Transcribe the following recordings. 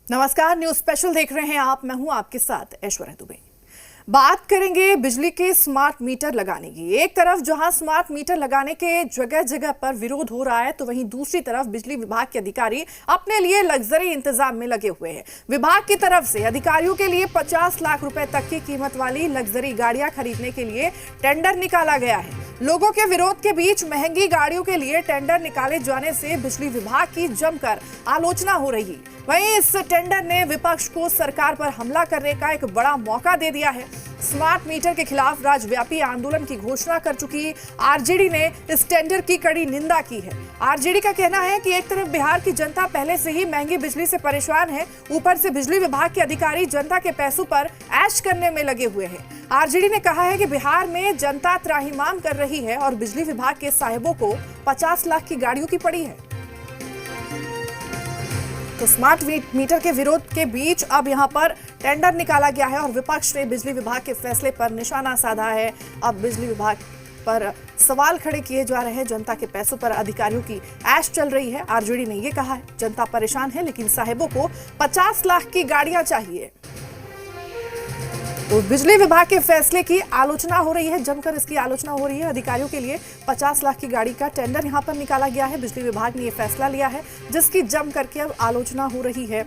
नमस्कार, news special देख रहे हैं आप। मैं हूं आपके साथ ऐश्वर्या दुबे। बात करेंगे बिजली के स्मार्ट मीटर लगाने की। एक तरफ जहां स्मार्ट मीटर लगाने के जगह जगह पर विरोध हो रहा है, तो वहीं दूसरी तरफ बिजली विभाग के अधिकारी अपने लिए लग्जरी इंतजाम में लगे हुए हैं। विभाग की तरफ से अधिकारियों के लिए 50 लाख रुपए तक की कीमत वाली लग्जरी गाड़ियां खरीदने के लिए टेंडर निकाला गया है। लोगों के विरोध के बीच महंगी गाड़ियों के लिए टेंडर निकाले जाने से बिजली विभाग की जमकर आलोचना हो रही है। वहीं इस टेंडर ने विपक्ष को सरकार पर हमला करने का एक बड़ा मौका दे दिया है। स्मार्ट मीटर के खिलाफ राज्यव्यापी आंदोलन की घोषणा कर चुकी आरजेडी ने इस टेंडर की कड़ी निंदा की है। आरजेडी का कहना है कि एक तरफ बिहार की जनता पहले से ही महंगी बिजली से परेशान है, ऊपर से बिजली विभाग के अधिकारी जनता के पैसों पर ऐश करने में लगे हुए हैं। आरजेडी ने कहा है कि बिहार में जनता त्राहिमाम कर रही है और बिजली विभाग के साहिबों को 50 लाख की गाड़ियों की पड़ी है। तो स्मार्ट मीटर के विरोध के बीच अब यहां पर टेंडर निकाला गया है और विपक्ष ने बिजली विभाग के फैसले पर निशाना साधा है। अब बिजली विभाग पर सवाल खड़े किए जा रहे हैं। जनता के पैसों पर अधिकारियों की ऐश चल रही है। आरजेडी ने यह कहा है, जनता परेशान है लेकिन साहिबों को 50 लाख की गाड़ियां चाहिए। तो बिजली विभाग के फैसले की आलोचना हो रही है, जमकर इसकी आलोचना हो रही है। अधिकारियों के लिए 50 लाख की गाड़ी का टेंडर यहां पर निकाला गया है। बिजली विभाग ने यह फैसला लिया है, जिसकी जम करके अब आलोचना हो रही है।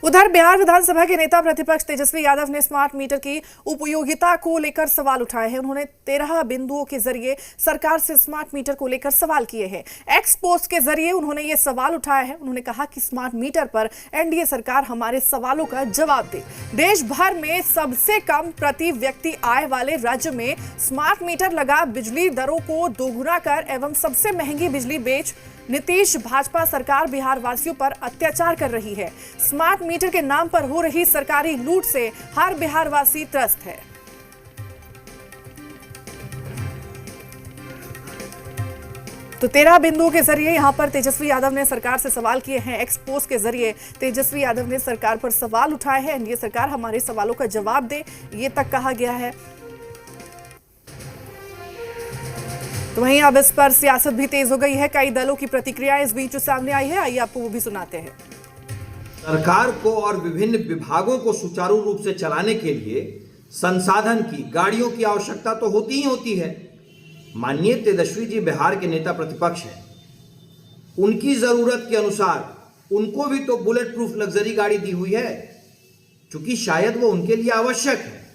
उधर बिहार विधानसभा के नेता प्रतिपक्ष तेजस्वी यादव ने स्मार्ट मीटर की उपयोगिता को लेकर सवाल उठाए हैं। उन्होंने 13 बिंदुओं के जरिए सरकार से स्मार्ट मीटर को लेकर सवाल किए हैं। एक्स पोस्ट के जरिए उन्होंने ये सवाल उठाया है। उन्होंने कहा कि स्मार्ट मीटर पर एनडीए सरकार हमारे सवालों का जवाब दे। देश भर में सबसे कम प्रति व्यक्ति आय वाले राज्य में स्मार्ट मीटर लगा बिजली दरों को दोगुना कर एवं सबसे महंगी बिजली बेच नीतीश भाजपा सरकार बिहार वासियों पर अत्याचार कर रही है। स्मार्ट मीटर के नाम पर हो रही सरकारी लूट से हर बिहार वासी त्रस्त है। तो 13 बिंदुओं के जरिए यहां पर तेजस्वी यादव ने सरकार से सवाल किए हैं। एक्सपोज के जरिए तेजस्वी यादव ने सरकार पर सवाल उठाए हैं। एनडीए सरकार हमारे सवालों का जवाब दे, ये तक कहा गया है। तो वहीं अब इस पर सियासत भी तेज हो गई है। कई दलों की प्रतिक्रिया इस बीच सामने आई है। आइए आपको वो भी सुनाते हैं। सरकार को और विभिन्न विभागों को सुचारू रूप से चलाने के लिए संसाधन की, गाड़ियों की आवश्यकता तो होती ही होती है। माननीय तेजस्वी जी बिहार के नेता प्रतिपक्ष हैं। उनकी जरूरत के अनुसार उनको भी तो बुलेट प्रूफ लग्जरी गाड़ी दी हुई है, क्योंकि शायद वो उनके लिए आवश्यक है।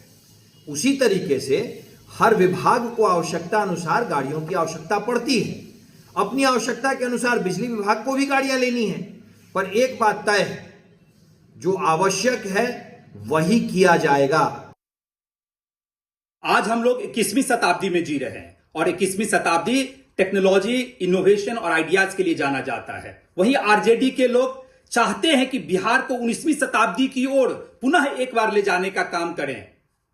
उसी तरीके से हर विभाग को आवश्यकता अनुसार गाड़ियों की आवश्यकता पड़ती है। अपनी आवश्यकता के अनुसार बिजली विभाग को भी गाड़ियां लेनी है, पर एक बात तय है, जो आवश्यक है वही किया जाएगा। आज हम लोग 21वीं शताब्दी में जी रहे हैं और 21वीं शताब्दी टेक्नोलॉजी, इनोवेशन और आइडियाज के लिए जाना जाता है। वहीं आरजेडी के लोग चाहते हैं कि बिहार को 19वीं शताब्दी की ओर पुनः एक बार ले जाने का काम करें।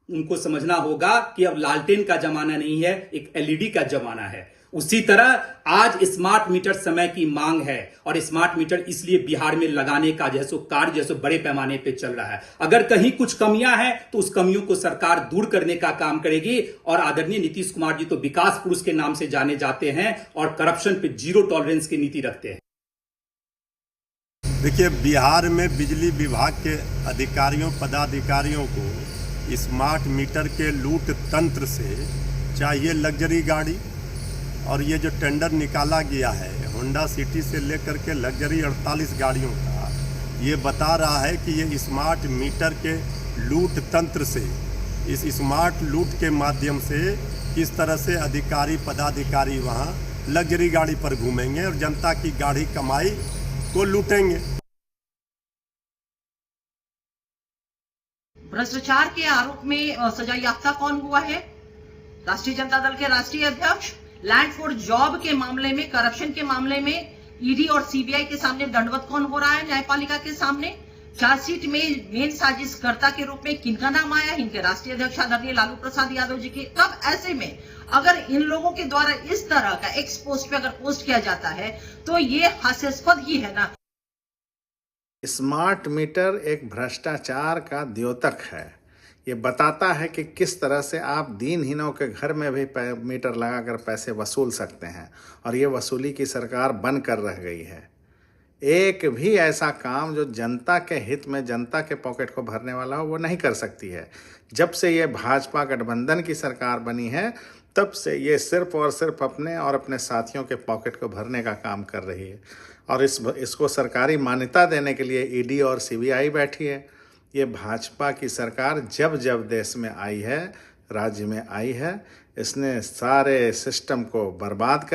उनको समझना होगा कि अब लालटेन का जमाना नहीं है, एक एलईडी का जमाना है। उसी तरह आज स्मार्ट मीटर समय की मांग है और स्मार्ट मीटर इसलिए बिहार में लगाने का जैसो कार्य जैसो बड़े पैमाने पे चल रहा है। अगर कहीं कुछ कमियां हैं तो उस कमियों को सरकार दूर करने का काम करेगी। और आदरणीय नीतीश कुमार जी तो विकास पुरुष के नाम से जाने जाते हैं और करप्शन पे जीरो टॉलरेंस की नीति रखते हैं। देखिए, बिहार में बिजली विभाग के अधिकारियों, पदाधिकारियों को स्मार्ट मीटर के लूट तंत्र से चाहिए लग्जरी गाड़ी। और ये जो टेंडर निकाला गया है होंडा सिटी से लेकर के लग्जरी 48 गाड़ियों का, ये बता रहा है कि ये स्मार्ट मीटर के लूट तंत्र से, इस स्मार्ट लूट के माध्यम से किस तरह से अधिकारी, पदाधिकारी वहाँ लग्जरी गाड़ी पर घूमेंगे और जनता की गाड़ी कमाई को लूटेंगे। भ्रष्टाचार के आरोप में सजायाफ्ता कौन हुआ है? राष्ट्रीय जनता दल के राष्ट्रीय अध्यक्ष। लैंड फॉर जॉब के मामले में, करप्शन के मामले में ईडी और सीबीआई के सामने दंडवत कौन हो रहा है? न्यायपालिका के सामने। चार्जशीट में मेन साजिशकर्ता के रूप में किनका नाम आया? इनके राष्ट्रीय अध्यक्ष आदरणीय लालू प्रसाद यादव जी के। तब ऐसे में अगर इन लोगों के द्वारा इस तरह का एक्स पोस्ट पे अगर पोस्ट किया जाता है तो ये हास्यास्पद ही है ना। स्मार्ट मीटर एक भ्रष्टाचार का द्योतक है। ये बताता है कि किस तरह से आप दीनहीनों के घर में भी मीटर लगाकर पैसे वसूल सकते हैं, और ये वसूली की सरकार बन कर रह गई है। एक भी ऐसा काम जो जनता के हित में, जनता के पॉकेट को भरने वाला हो, वो नहीं कर सकती है। जब से ये भाजपा गठबंधन की सरकार बनी है, तब से ये सिर्फ और सिर्फ अपने और अपने साथियों के पॉकेट को भरने का काम कर रही है। और इसको सरकारी मान्यता देने के लिए ईडी और सीबीआई बैठी है। ये भाजपा की सरकार जब जब देश में आई है, राज्य में आई है, इसने सारे सिस्टम को बर्बाद कर